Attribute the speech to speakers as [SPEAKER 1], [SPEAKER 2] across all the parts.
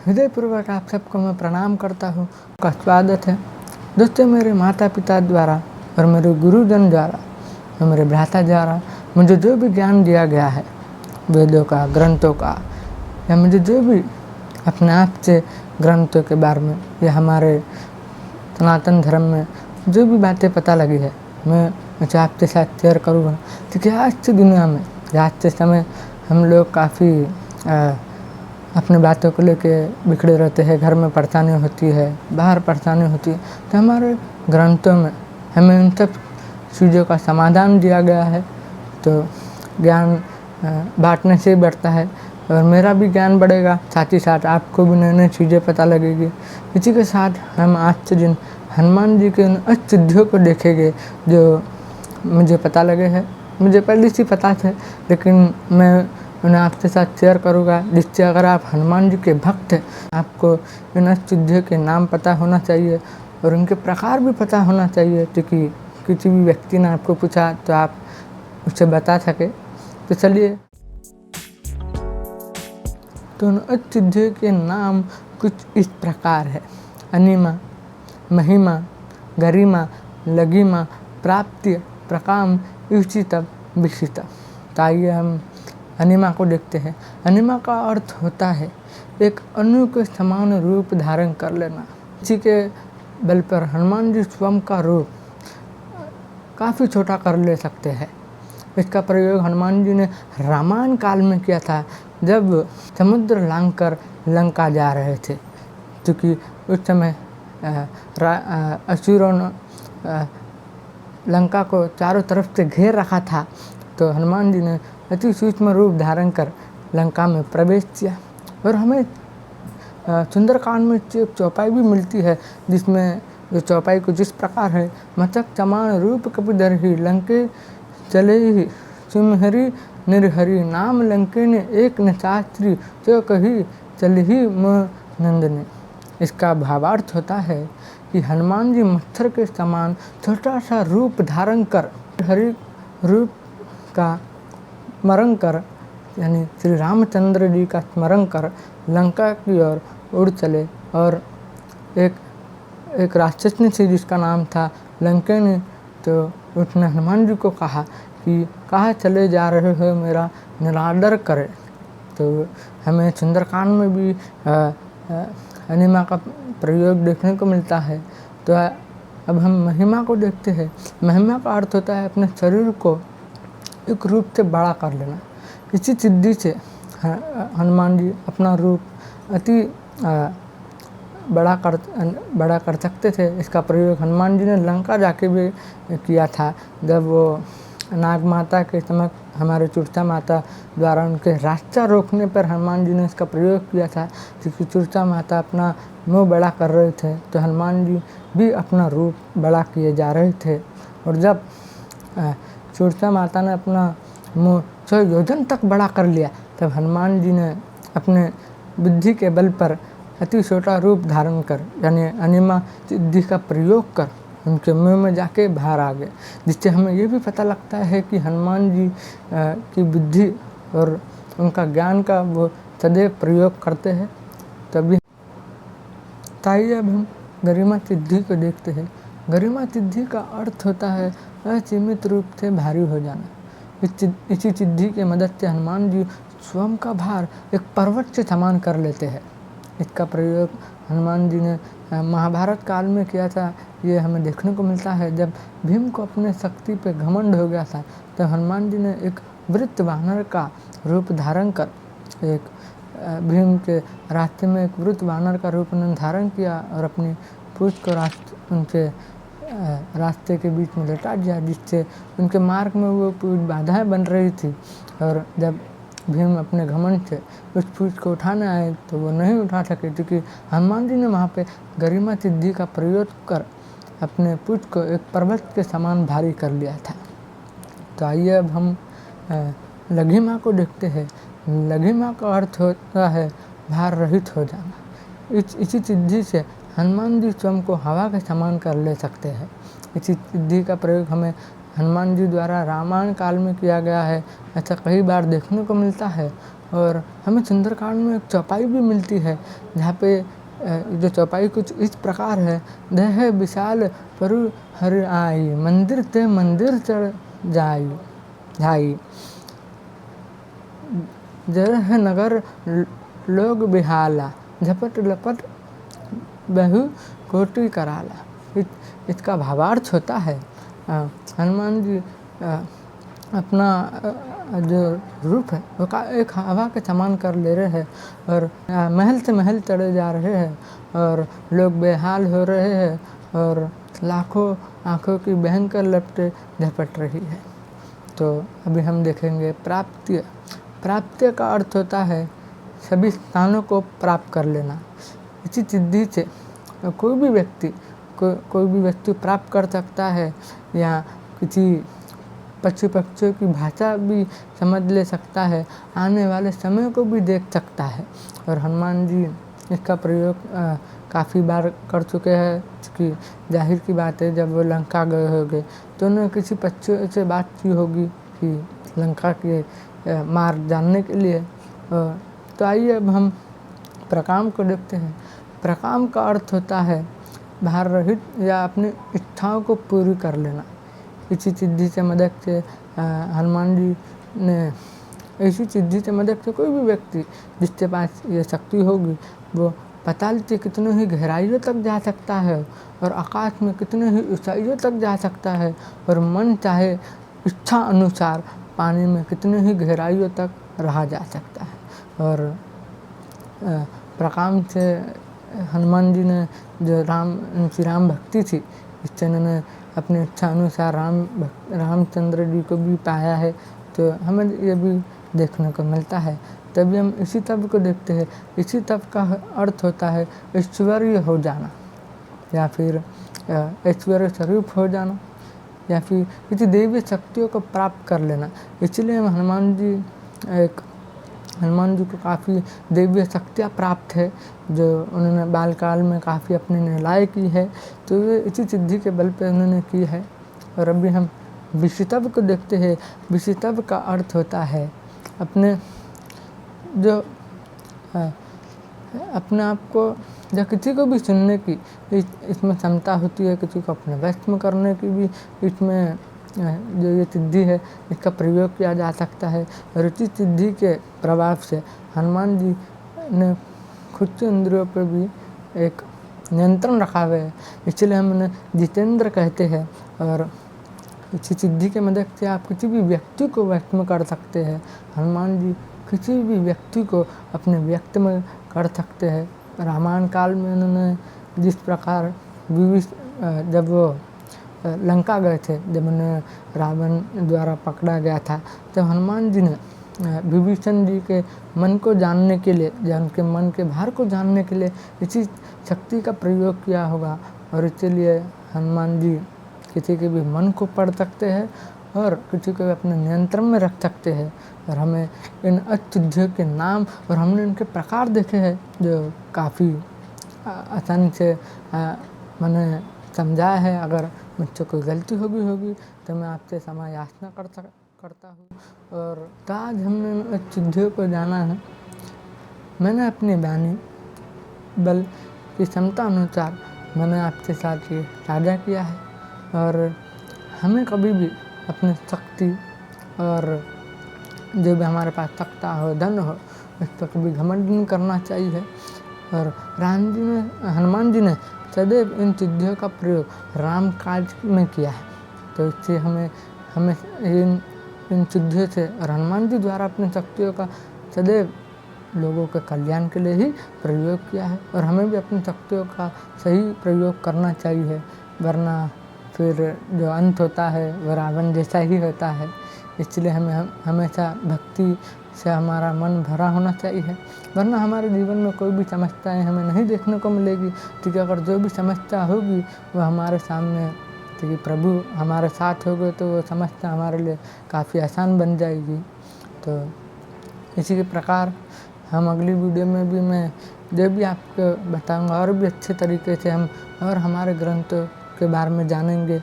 [SPEAKER 1] हृदयपूर्वक आप सबको मैं प्रणाम करता हूँ। का स्वागत है दोस्तों। मेरे माता पिता द्वारा और मेरे गुरुजन द्वारा और मेरे भ्राता द्वारा मुझे जो भी ज्ञान दिया गया है, वेदों का, ग्रंथों का, या मुझे जो भी अपने आप से ग्रंथों के बारे में या हमारे सनातन धर्म में जो भी बातें पता लगी है, मैं मुझे आपके साथ शेयर करूँगा। क्योंकि आज की दुनिया में, आज के समय हम लोग काफ़ी अपनी बातों को लेके बिखरे रहते हैं। घर में परेशानी होती है, बाहर परेशानी होती है, तो हमारे ग्रंथों में हमें उन सब चीज़ों का समाधान दिया गया है। तो ज्ञान बांटने से ही बढ़ता है और मेरा भी ज्ञान बढ़ेगा, साथ ही साथ आपको भी नई नई चीज़ें पता लगेगी। इसी के साथ हम आज के दिन हनुमान जी के उन अष्टसिद्धियों को देखेंगे जो मुझे पता लगे हैं। मुझे पहले से पता थे, लेकिन मैं उन्हें आपके साथ शेयर करूँगा, जिससे अगर आप हनुमान जी के भक्त हैं, आपको इन अष्टसिद्धियों के नाम पता होना चाहिए और उनके प्रकार भी पता होना चाहिए, क्योंकि किसी भी व्यक्ति ने आपको पूछा तो आप उसे बता सके। तो चलिए, तो उन अष्टसिद्धियों के नाम कुछ इस प्रकार है: अनिमा, महिमा, गरिमा, लघिमा, प्राप्ति, प्रकाम, इष्टितम, विक्षितम। तो आइए हम अनिमा को देखते हैं। अनिमा का अर्थ होता है एक अणु के समान रूप धारण कर लेना। इसी के बल पर हनुमान जी स्वयं का रूप काफ़ी छोटा कर ले सकते हैं। इसका प्रयोग हनुमान जी ने रामायण काल में किया था, जब समुद्र लांघकर लंका जा रहे थे। क्योंकि उस समय असुरों ने लंका को चारों तरफ से घेर रखा था, तो हनुमान जी ने अति सूक्ष्म रूप धारण कर लंका में प्रवेश किया। और हमें सुंदरकांड में एक चौपाई भी मिलती है, जिसमें जो चौपाई कुछ इस प्रकार है: मस्तक समान रूप कपिधरहि, लंके चले ही सिमहरि निर्हरि, नाम लंकेने एक न शास्त्री, तो कही चलहि मोह नंदने। इसका भावार्थ होता है कि हनुमान जी मत्सर के समान छोटा सा रूप धारण कर, हरि रूप का स्मरण कर, यानी श्री रामचंद्र जी का स्मरण कर लंका की ओर उड़ चले। और एक राक्षसनी थी जिसका नाम था लंकेनी, तो उसने हनुमान जी को कहा कि कहाँ चले जा रहे हो, मेरा निरादर करे। तो हमें सुंदरकांड में भी अनिमा का प्रयोग देखने को मिलता है। तो अब हम महिमा को देखते हैं। महिमा का अर्थ होता है अपने शरीर को एक रूप से बड़ा कर लेना। इसी सिद्धि से हनुमान जी अपना रूप अति बड़ा कर सकते थे। इसका प्रयोग हनुमान जी ने लंका जाके भी किया था, जब वो नाग माता के समय हमारे चुरचा माता द्वारा उनके रास्ता रोकने पर हनुमान जी ने इसका प्रयोग किया था। क्योंकि चुरचा माता अपना मुँह बड़ा कर रहे थे, तो हनुमान जी भी अपना रूप बड़ा किए जा रहे थे। और जब चुरचा माता ने अपना मुँह 100 योजन तक बड़ा कर लिया, तब हनुमान जी ने अपने बुद्धि के बल पर अति छोटा रूप धारण कर, यानी अनिमा सिद्धि का प्रयोग कर उनके मुँह में जाके बाहर आ गए। जिससे हमें ये भी पता लगता है कि हनुमान जी की बुद्धि और उनका ज्ञान का वो सदैव प्रयोग करते हैं। तभी ताइए अब हम गरिमा सिद्धि को देखते हैं। गरिमा सिद्धि का अर्थ होता है असीमित रूप से भारी हो जाना। इसी सिद्धि के मदद से हनुमान जी स्वयं का भार एक पर्वत से समान कर लेते हैं। इसका प्रयोग हनुमान जी ने महाभारत काल में किया था। ये हमें देखने को मिलता है, जब भीम को अपने शक्ति पे घमंड हो गया था, तो हनुमान जी ने एक वृत्त वानर का रूप धारण कर एक भीम के रास्ते में एक वृत्त वानर का रूप उन्होंने धारण किया और अपनी पूंछ को उनके रास्ते के बीच में लटा दिया, जिससे उनके मार्ग में वो कुछ बाधाएं बन रही थी। और जब भीम अपने घमंड से उस पूंछ को उठाने आए तो वो नहीं उठा सके, क्योंकि हनुमान जी ने वहाँ पे गरिमा सिद्धि का प्रयोग कर अपने पूंछ को एक पर्वत के समान भारी कर लिया था। तो आइए अब हम लघिमा को देखते हैं। लघिमा का अर्थ होता है भार रहित हो जाना। इसी सिद्धि से हनुमान जी स्वयं को हवा के समान कर ले सकते हैं। इसी सिद्धि का प्रयोग हमें हनुमान जी द्वारा रामायण काल में किया गया है। ऐसा कई बार देखने को मिलता है। और हमें सुंदरकांड में एक चौपाई भी मिलती है जहाँ पे जो चौपाई कुछ इस प्रकार है। देह विशाल परु हर आई, मंदिर ते मंदिर चढ़ जाई, जरह नगर लोग बिहाला, झपट लपट बहु कोटि कराला। इसका भावार्थ होता है हनुमान जी अपना जो रूप है वो एक हवा के समान कर ले रहे हैं और महल से महल चढ़े जा रहे हैं और लोग बेहाल हो रहे हैं और लाखों आँखों की भयंकर लपटें झपट रही है। तो अभी हम देखेंगे प्राप्त्य। प्राप्त्य का अर्थ होता है सभी स्थानों को प्राप्त कर लेना। इसी सिद्धि से कोई भी व्यक्ति प्राप्त कर सकता है या किसी पशु पक्षियों की भाषा भी समझ ले सकता है, आने वाले समय को भी देख सकता है। और हनुमान जी इसका प्रयोग काफ़ी बार कर चुके हैं कि जाहिर की बात है जब वो लंका गए होंगे तो उन्होंने किसी पक्षियों से बात की होगी कि लंका के मार्ग जानने के लिए। तो आइए अब हम प्रकाम को देखते हैं। प्रकाम का अर्थ होता है भार रहित या अपनी इच्छाओं को पूरी कर लेना। इसी सिद्धि से मदद से हनुमान जी ने इसी सिद्धि से मदद से कोई भी व्यक्ति जिसके पास ये शक्ति होगी वो पाताल से कितने ही गहराइयों तक जा सकता है और आकाश में कितने ही ऊंचाइयों तक जा सकता है और मन चाहे इच्छा अनुसार पानी में कितने ही गहराइयों तक रहा जा सकता है। और प्रकाम से हनुमान जी ने जो श्री राम भक्ति थी इससे उन्होंने अपनी इच्छा अनुसार रामचंद्र जी को भी पाया है। तो हमें ये भी देखने को मिलता है। तभी हम इसी तत्व को देखते हैं। इसी तत्व का अर्थ होता है ऐश्वर्य हो जाना या फिर ऐश्वर्य स्वरूप हो जाना या फिर किसी देवी शक्तियों को प्राप्त कर लेना। इसलिए हनुमान जी को काफ़ी दैवीय शक्तियाँ प्राप्त है जो उन्होंने बालकाल में काफ़ी अपनी निलाय की है। तो ये इसी सिद्धि के बल पे उन्होंने की है। और अभी हम विशितव को देखते हैं। विशितव का अर्थ होता है अपने आप को या किसी को भी सुनने की इसमें क्षमता होती है, किसी को अपने वश में करने की भी इसमें जो ये सिद्धि है इसका प्रयोग किया जा सकता है। और इसी सिद्धि के प्रभाव से हनुमान जी ने खुद के इंद्रियों पर भी एक नियंत्रण रखा हुआ है, इसलिए हम उन्हें जितेंद्र कहते हैं। और इसी सिद्धि के मदद से आप किसी भी व्यक्ति को व्यक्त में कर सकते हैं। हनुमान जी किसी भी व्यक्ति को अपने व्यक्त में कर सकते हैं। रामायण काल में उन्होंने जिस प्रकार जब वो लंका गए थे, जब उन्हें रावण द्वारा पकड़ा गया था, तो हनुमान जी ने विभीषण जी के मन को जानने के लिए या उनके मन के भार को जानने के लिए इसी शक्ति का प्रयोग किया होगा। और इसलिए हनुमान जी किसी के भी मन को पढ़ सकते हैं और किसी को भी अपने नियंत्रण में रख सकते हैं। और हमें इन अष्टसिद्धियों के नाम और हमने इनके प्रकार देखे हैं जो काफ़ी आसानी से मैंने समझाया है। अगर मुझसे कोई गलती होगी तो मैं आपसे क्षमा याचना करता हूँ। और आज हमने इन अष्टसिद्धियों को जाना है। मैंने अपनी वाणी बल की क्षमता अनुसार मैंने आपके साथ ये साझा किया है। और हमें कभी भी अपनी शक्ति और जो भी हमारे पास सत्ता हो, धन हो, इस पर कभी घमंड नहीं करना चाहिए। और हनुमान जी ने सदैव इन सिद्धियों का प्रयोग राम काज में किया है। तो इससे हमें इन सिद्धियों से और हनुमान जी द्वारा अपनी शक्तियों का सदैव लोगों के कल्याण के लिए ही प्रयोग किया है। और हमें भी अपनी शक्तियों का सही प्रयोग करना चाहिए, वरना फिर जो अंत होता है वह रावण जैसा ही होता है। इसलिए हमें हमेशा भक्ति से हमारा मन भरा होना चाहिए, वरना हमारे जीवन में कोई भी समस्याएं हमें नहीं देखने को मिलेगी। ठीक है, अगर जो भी समस्या होगी वह हमारे सामने, ठीक है, प्रभु हमारे साथ होंगे तो वो समस्या हमारे लिए काफ़ी आसान बन जाएगी। तो इसी के प्रकार हम अगली वीडियो में भी मैं जो भी आपको बताऊंगा और भी अच्छे तरीके से हम और हमारे ग्रंथों के बारे में जानेंगे,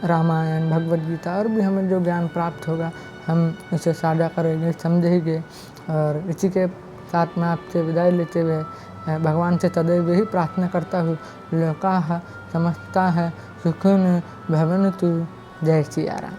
[SPEAKER 1] रामायण, भगवद गीता और भी हमें जो ज्ञान प्राप्त होगा हम इसे साझा करेंगे, समझेंगे और इसी के साथ मैं आपसे विदाई लेते हुए भगवान से सदैव यही प्रार्थना करता हूँ, लोकाः समस्ताः सुखिनो भवन्तु। जय सिया राम।